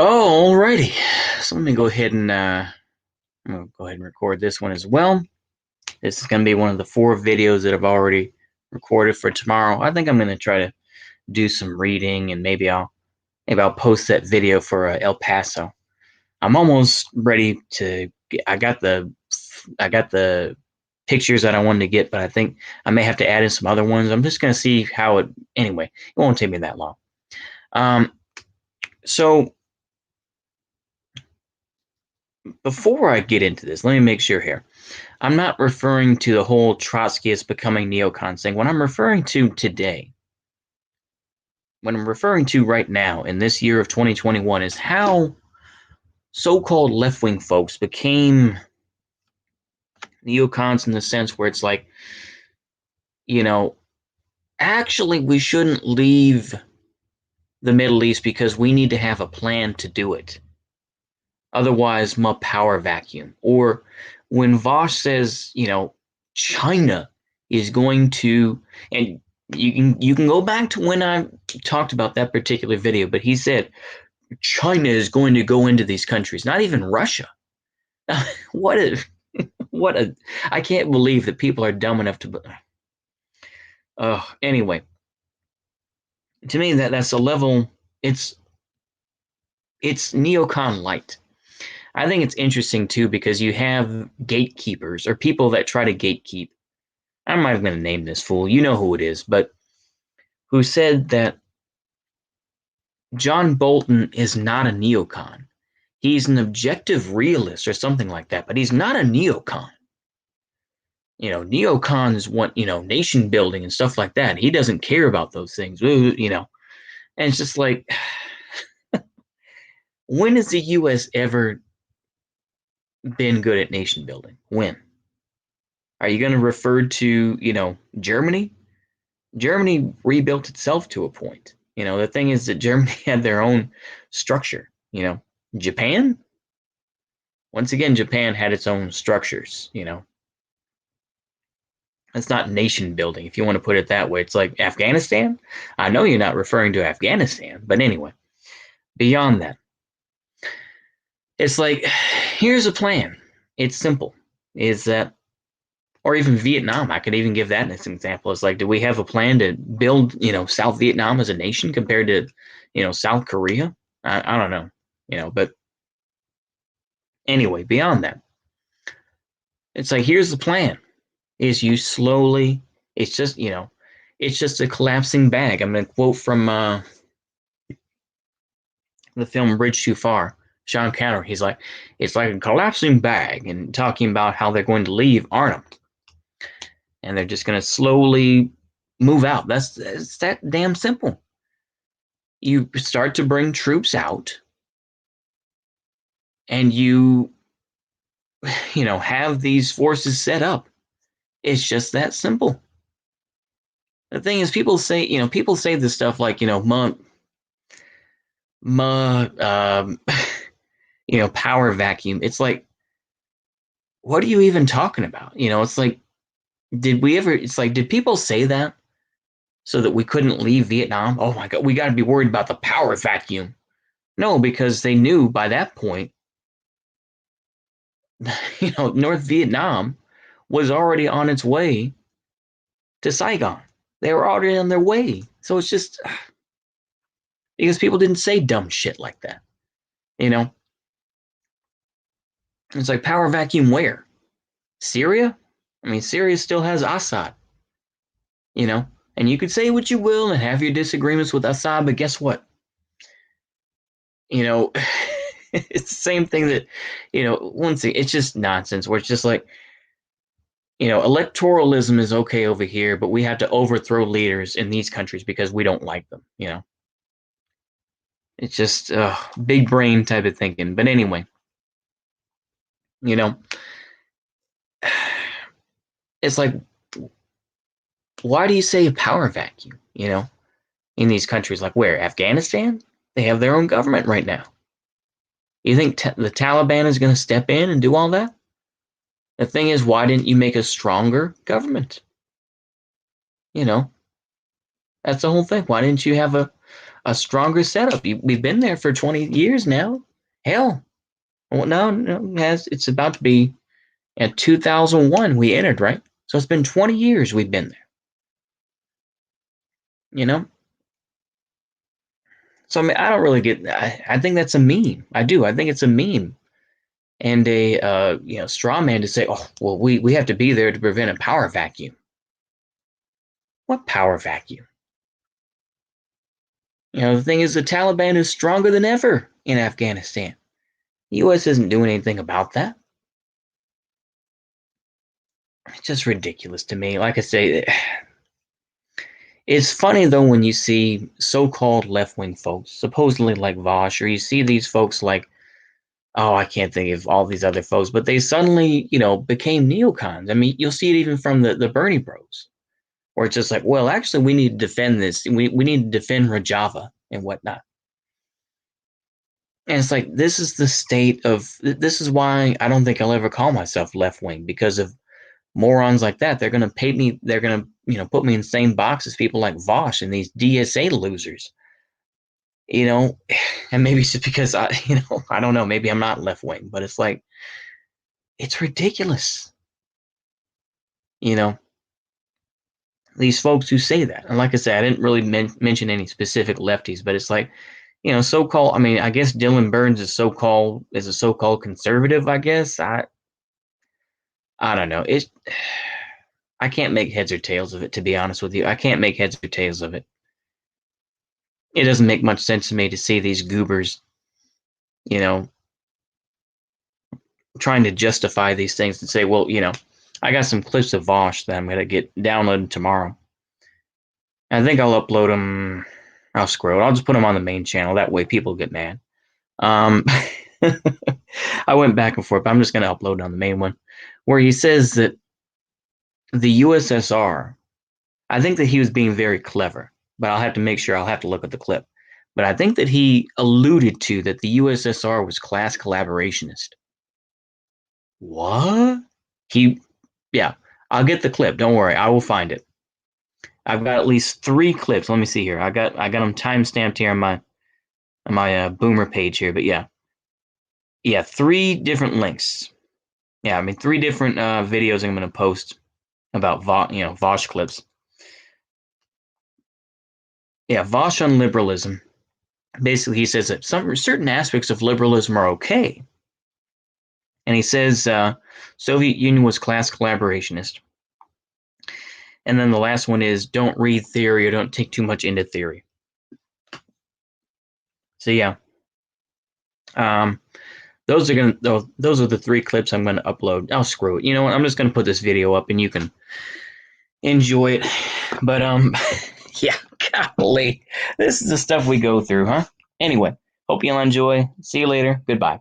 Oh, alrighty. So let me go ahead and I'm gonna go ahead and record this one as well. This is gonna be one of the 4 videos that I've already recorded for tomorrow. I think I'm gonna try to do some reading, and maybe I'll post that video for El Paso. I'm almost ready to get, I got the pictures that I wanted to get, but I think I may have to add in some other ones. I'm just gonna see how it. Anyway, it won't take me that long. Um, so before I get into this, let me make sure here. I'm not referring to the whole Trotskyist becoming neocons thing. What I'm referring to today, what I'm referring to right now in this year of 2021, is how so-called left-wing folks became neocons in the sense where it's like, you know, actually we shouldn't leave the Middle East because we need to have a plan to do it. Otherwise, my power vacuum. Or when Vosh says, China is going to, and you can go back to when I talked about that particular video, but he said China is going to go into these countries, not even Russia. what a what a I can't believe that people are dumb enough to. Anyway, to me that's a level. It's it's neocon light. I think it's interesting too because you have gatekeepers or people that try to gatekeep. I'm not even going to name this fool. You know who it is, but who said that John Bolton is not a neocon. He's an objective realist or something like that, but he's not a neocon. Neocons want, nation building and stuff like that. He doesn't care about those things, And it's just like, when has the U.S. ever been good at nation building? When? Are you going to refer to, Germany? Germany rebuilt itself to a point. The thing is that Germany had their own structure. Japan, once again, Japan had its own structures. It's not nation building, if you want to put it that way. It's like Afghanistan. I know you're not referring to Afghanistan, but anyway, beyond that, it's like, here's a plan. It's simple. Is that, or even Vietnam, I could even give that as an example. It's like, do we have a plan to build, South Vietnam as a nation compared to, South Korea? I don't know, but anyway, beyond that, it's like, here's the plan is you slowly, it's just, it's just a collapsing bag. I'm going to quote from the film Bridge Too Far. Sean Connery, he's like, it's like a collapsing bag, and talking about how they're going to leave Arnhem and they're just going to slowly move out. That's that damn simple. You start to bring troops out and have these forces set up. It's just that simple. The thing is, people say this stuff like, monk, power vacuum. It's like, what are you even talking about? It's like, did people say that so that we couldn't leave Vietnam? Oh my God, we got to be worried about the power vacuum. No, because they knew by that point, North Vietnam was already on its way to Saigon. They were already on their way. So it's just because people didn't say dumb shit like that. You know, it's like, power vacuum where? Syria? I mean, Syria still has Assad, and you could say what you will and have your disagreements with Assad, but guess what? You know, it's the same thing that, once again, it's just nonsense where it's just like, electoralism is okay over here, but we have to overthrow leaders in these countries because we don't like them. It's just big brain type of thinking. But anyway, you know, it's like, why do you say a power vacuum, in these countries? Like where? Afghanistan? They have their own government right now. You think the Taliban is going to step in and do all that? The thing is, why didn't you make a stronger government? You know, that's the whole thing. Why didn't you have a stronger setup. We've been there for 20 years now. Hell, well, no, it's about to be at 2001 we entered, right? So it's been 20 years we've been there. You know, so I mean, I don't really get. I think that's a meme. I do. I think it's a meme and a straw man to say, oh, well, we have to be there to prevent a power vacuum. What power vacuum? The thing is, the Taliban is stronger than ever in Afghanistan. The U.S. isn't doing anything about that. It's just ridiculous to me. Like I say, it's funny though when you see so-called left-wing folks, supposedly like Vosh, or you see these folks like, oh, I can't think of all these other folks, but they suddenly, became neocons. I mean, you'll see it even from the Bernie Bros, where it's just like, well, actually, we need to defend this. We need to defend Rojava and whatnot. And it's like, this is why I don't think I'll ever call myself left-wing, because of morons like that. They're going to pay me. They're going to, put me in the same box as people like Vosh and these DSA losers. You know, and maybe it's just because I don't know. Maybe I'm not left wing, but it's like it's ridiculous. You know, these folks who say that, and like I said, I didn't really mention any specific lefties, but it's like, so-called. I mean, I guess Dylan Burns is a so-called conservative. I guess I don't know. I can't make heads or tails of it, to be honest with you. I can't make heads or tails of it. It doesn't make much sense to me to see these goobers, you know, trying to justify these things and say, well, I got some clips of Vosh that I'm going to get downloaded tomorrow. I think I'll upload them. I'll scroll it. I'll just put them on the main channel. That way people get mad. Um, I went back and forth, but I'm just going to upload it on the main one, where he says that the USSR, I think that he was being very clever, but I'll have to make sure, I'll have to look at the clip. But I think that he alluded to that the USSR was class collaborationist. What? He, yeah, I'll get the clip. Don't worry, I will find it. I've got at least 3 clips. Let me see here. I got them time stamped here on my Boomer page here. But yeah, 3 different links. Yeah, I mean 3 different videos I'm going to post about Vosh clips. Yeah, Vosh on liberalism. Basically, he says that some certain aspects of liberalism are okay, and he says Soviet Union was class collaborationist. And then the last one is don't read theory or don't take too much into theory. So yeah, um, those are the 3 clips I'm gonna upload. Oh, screw it. You know what? I'm just gonna put this video up and you can enjoy it. But yeah, golly, this is the stuff we go through, huh? Anyway, hope you'll enjoy. See you later. Goodbye.